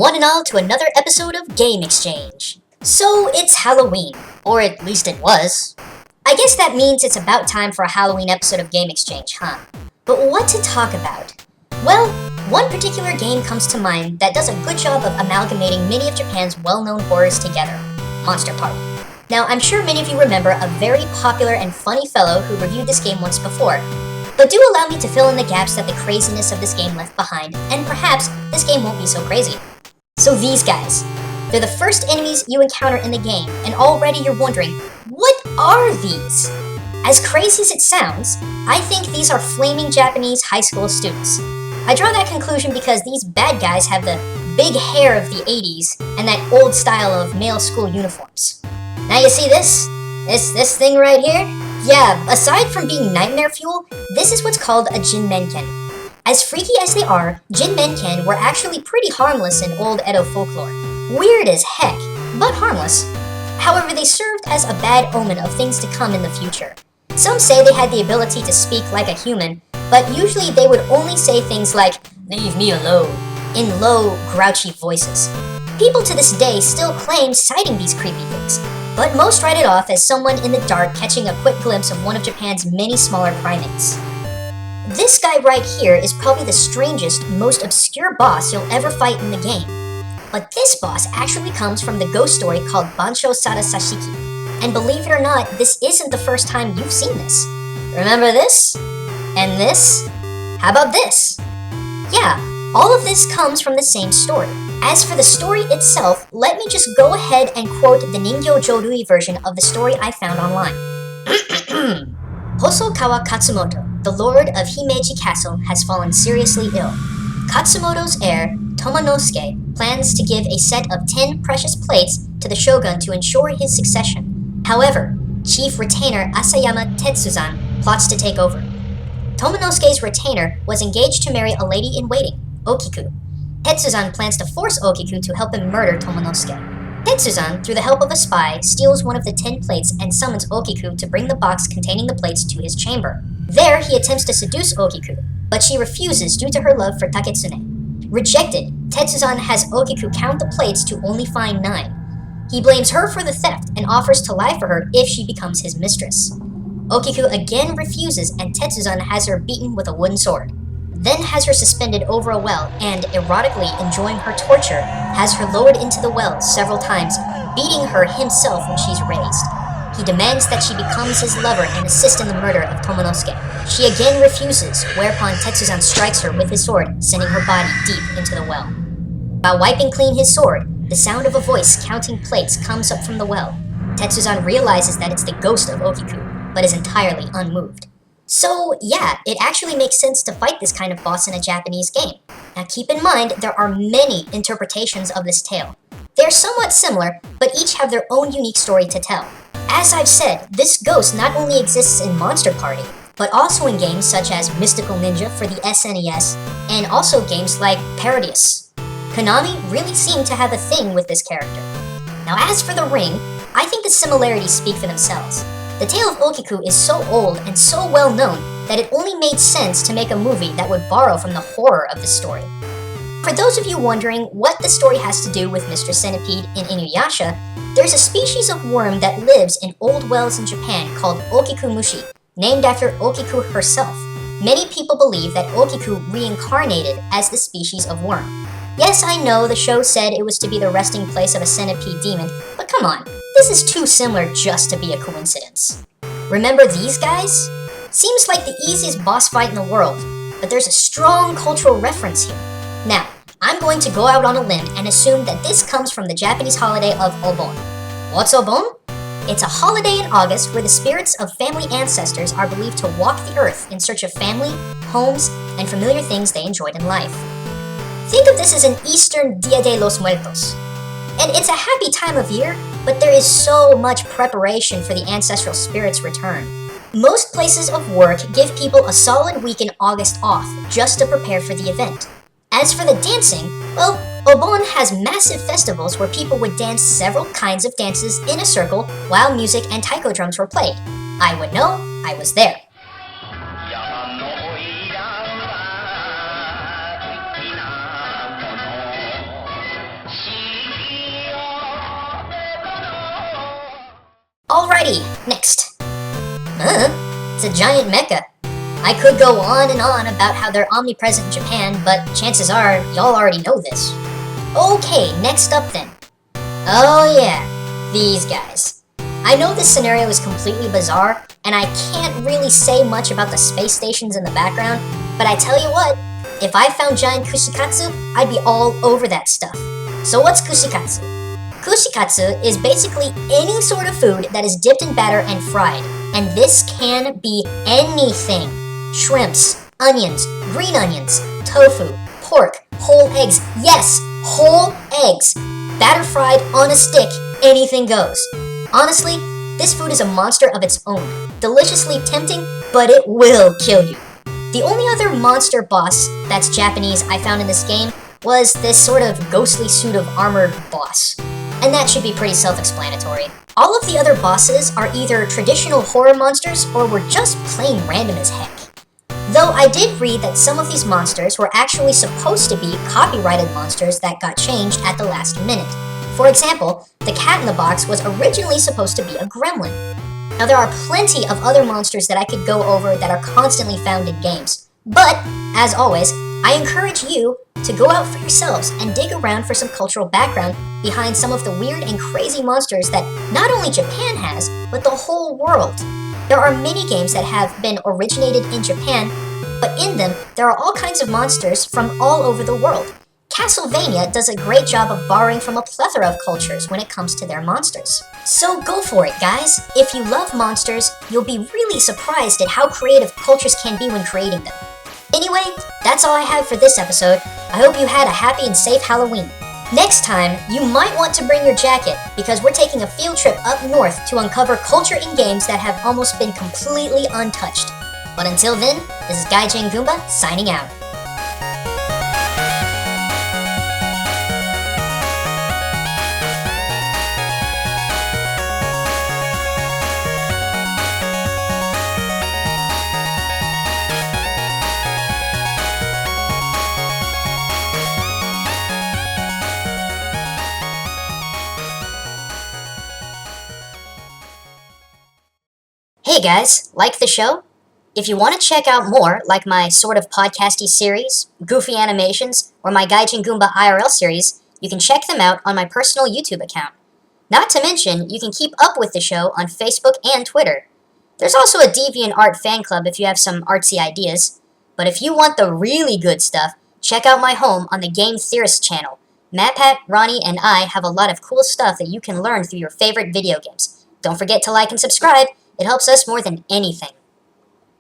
one and all to another episode of Game Exchange. So it's Halloween, or at least it was. I guess that means it's about time for a Halloween episode of Game Exchange, huh? But what to talk about? Well, one particular game comes to mind that does a good job of amalgamating many of Japan's well-known horrors together, Monster Party. Now, I'm sure many of you remember a very popular and funny fellow who reviewed this game once before, but do allow me to fill in the gaps that the craziness of this game left behind, and perhaps this game won't be so crazy. So these guys, they're the first enemies you encounter in the game, and already you're wondering, what are these? As crazy as it sounds, I think these are flaming Japanese high school students. I draw that conclusion because these bad guys have the big hair of the 80s and that old style of male school uniforms. Now you see this thing right here? Yeah, aside from being nightmare fuel, this is what's called a Jinmenken. As freaky as they are, Jinmenken were actually pretty harmless in old Edo folklore. Weird as heck, but harmless. However, they served as a bad omen of things to come in the future. Some say they had the ability to speak like a human, but usually they would only say things like, "Leave me alone," in low, grouchy voices. People to this day still claim sighting these creepy things, but most write it off as someone in the dark catching a quick glimpse of one of Japan's many smaller primates. This guy right here is probably the strangest, most obscure boss you'll ever fight in the game. But this boss actually comes from the ghost story called Bansho Sada Sashiki. And believe it or not, this isn't the first time you've seen this. Remember this? And this? How about this? Yeah, all of this comes from the same story. As for the story itself, let me just go ahead and quote the Ningyo Jorui version of the story I found online. Hosokawa Katsumoto, the lord of Himeji Castle, has fallen seriously ill. Katsumoto's heir, Tomonosuke, plans to give a set of 10 precious plates to the shogun to ensure his succession. However, chief retainer Asayama Tetsuzan plots to take over. Tomonosuke's retainer was engaged to marry a lady-in-waiting, Okiku. Tetsuzan plans to force Okiku to help him murder Tomonosuke. Tetsuzan, through the help of a spy, steals one of the 10 plates and summons Okiku to bring the box containing the plates to his chamber. There, he attempts to seduce Okiku, but she refuses due to her love for Taketsune. Rejected, Tetsuzan has Okiku count the plates to only find 9. He blames her for the theft and offers to lie for her if she becomes his mistress. Okiku again refuses, and Tetsuzan has her beaten with a wooden sword. Then has her suspended over a well and, erotically enjoying her torture, has her lowered into the well several times, beating her himself when she's raised. He demands that she becomes his lover and assist in the murder of Tomonosuke. She again refuses, whereupon Tetsuzan strikes her with his sword, sending her body deep into the well. While wiping clean his sword, the sound of a voice counting plates comes up from the well. Tetsuzan realizes that it's the ghost of Okiku, but is entirely unmoved. So yeah, it actually makes sense to fight this kind of boss in a Japanese game. Now keep in mind, there are many interpretations of this tale. They are somewhat similar, but each have their own unique story to tell. As I've said, this ghost not only exists in Monster Party, but also in games such as Mystical Ninja for the SNES, and also games like Parodius. Konami really seemed to have a thing with this character. Now as for the ring, I think the similarities speak for themselves. The tale of Okiku is so old and so well known that it only made sense to make a movie that would borrow from the horror of the story. For those of you wondering what the story has to do with Mr. Centipede in Inuyasha, there's a species of worm that lives in old wells in Japan called Okiku Mushi, named after Okiku herself. Many people believe that Okiku reincarnated as the species of worm. Yes, I know the show said it was to be the resting place of a centipede demon, but come on, this is too similar just to be a coincidence. Remember these guys? Seems like the easiest boss fight in the world, but there's a strong cultural reference here. Now, I'm going to go out on a limb and assume that this comes from the Japanese holiday of Obon. What's Obon? It's a holiday in August where the spirits of family ancestors are believed to walk the earth in search of family, homes, and familiar things they enjoyed in life. Think of this as an Eastern Dia de los Muertos. And it's a happy time of year, but there is so much preparation for the ancestral spirits' return. Most places of work give people a solid week in August off just to prepare for the event. As for the dancing, well, Obon has massive festivals where people would dance several kinds of dances in a circle while music and taiko drums were played. I would know, I was there. Alrighty, next. It's a giant mecha. I could go on and on about how they're omnipresent in Japan, but chances are y'all already know this. Okay, next up then. Oh yeah, these guys. I know this scenario is completely bizarre, and I can't really say much about the space stations in the background, but I tell you what, if I found giant kushikatsu, I'd be all over that stuff. So what's kushikatsu? Kushikatsu is basically any sort of food that is dipped in batter and fried, and this can be anything. Shrimps, onions, green onions, tofu, pork, whole eggs. Yes, whole eggs. Batter fried on a stick, anything goes. Honestly, this food is a monster of its own. Deliciously tempting, but it will kill you. The only other monster boss that's Japanese I found in this game was this sort of ghostly suit of armored boss. And that should be pretty self-explanatory. All of the other bosses are either traditional horror monsters or were just plain random as heck. Though I did read that some of these monsters were actually supposed to be copyrighted monsters that got changed at the last minute. For example, the cat in the box was originally supposed to be a gremlin. Now there are plenty of other monsters that I could go over that are constantly found in games. But, as always, I encourage you to go out for yourselves and dig around for some cultural background behind some of the weird and crazy monsters that not only Japan has, but the whole world. There are many games that have been originated in Japan, but in them, there are all kinds of monsters from all over the world. Castlevania does a great job of borrowing from a plethora of cultures when it comes to their monsters. So go for it, guys! If you love monsters, you'll be really surprised at how creative cultures can be when creating them. Anyway, that's all I have for this episode. I hope you had a happy and safe Halloween. Next time, you might want to bring your jacket, because we're taking a field trip up north to uncover culture in games that have almost been completely untouched. But until then, this is Gaijin Goomba signing out. Hey guys, like the show? If you want to check out more, like my sort of podcasty series, goofy animations, or my Gaijin Goomba IRL series, you can check them out on my personal YouTube account. Not to mention, you can keep up with the show on Facebook and Twitter. There's also a DeviantArt fan club if you have some artsy ideas. But if you want the really good stuff, check out my home on the Game Theorist channel. MatPat, Ronnie, and I have a lot of cool stuff that you can learn through your favorite video games. Don't forget to like and subscribe. It helps us more than anything.